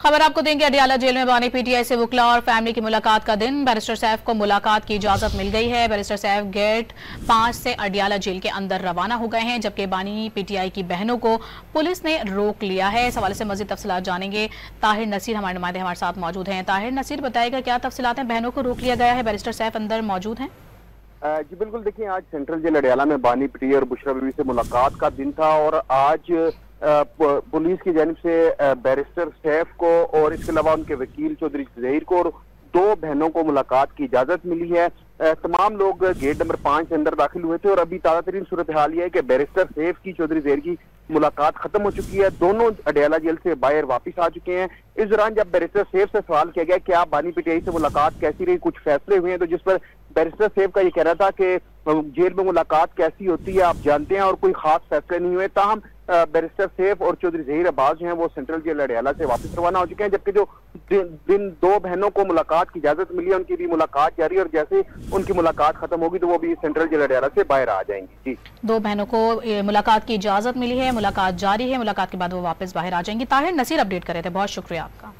खबर आपको देंगे। अडियाला जेल में बानी पीटीआई से वकला और फैमिली की मुलाकात का दिन। बैरिस्टर सैफ को मुलाकात की इजाजत मिल गई है। बैरिस्टर सैफ गेट 5 से अडियाला जेल के अंदर रवाना हो गए हैं, जबकि बानी पीटीआई की बहनों को पुलिस ने रोक लिया है। इस हवाले से मजीद तफसीलात जानेंगे। ताहिर नसीर हमारे नुमाइंदे हमारे साथ मौजूद हैं। ताहिर नसीर, बताएगा क्या तफसीलात हैं? बहनों को रोक लिया गया है, बैरिस्टर सैफ अंदर मौजूद हैं? जी बिल्कुल, देखिए आज सेंट्रल जेल अडियाला में बानी पीटीआई और बुशरा बीवी से मुलाकात का दिन था और आज पुलिस की जानिब से बैरिस्टर सैफ को और इसके अलावा उनके वकील चौधरी जहीर को और 2 बहनों को मुलाकात की इजाजत मिली है। तमाम लोग गेट नंबर 5 के अंदर दाखिल हुए थे और अभी ताज़ा तरीन सूरत हाल ये है कि बैरिस्टर सैफ की चौधरी जहीर की मुलाकात खत्म हो चुकी है। दोनों अडियाला जेल से बाहर वापस आ चुके हैं। इस दौरान जब बैरिस्टर सैफ से सवाल किया गया कि आप बानी पीटीआई से मुलाकात कैसी रही, कुछ फैसले हुए हैं, तो जिस पर बैरिस्टर सैफ का ये कहना था कि जेल में मुलाकात कैसी होती है आप जानते हैं और कोई खास फैसले नहीं हुए। ताहम बैरिस्टर सैफ और चौधरी जहीर अब्बास जो हैं वो सेंट्रल जेल अडियाला से वापस रवाना हो चुके हैं, जबकि जो दिन 2 बहनों को मुलाकात की इजाजत मिली है उनकी भी मुलाकात जारी है और जैसे उनकी मुलाकात खत्म होगी तो वो भी सेंट्रल जेल अडियाला से बाहर आ जाएंगी। जी, 2 बहनों को मुलाकात की इजाजत मिली है, मुलाकात जारी है, मुलाकात के बाद वो वापस बाहर आ जाएंगी। ताहिर नसीर अपडेट कर रहे थे, बहुत शुक्रिया आपका।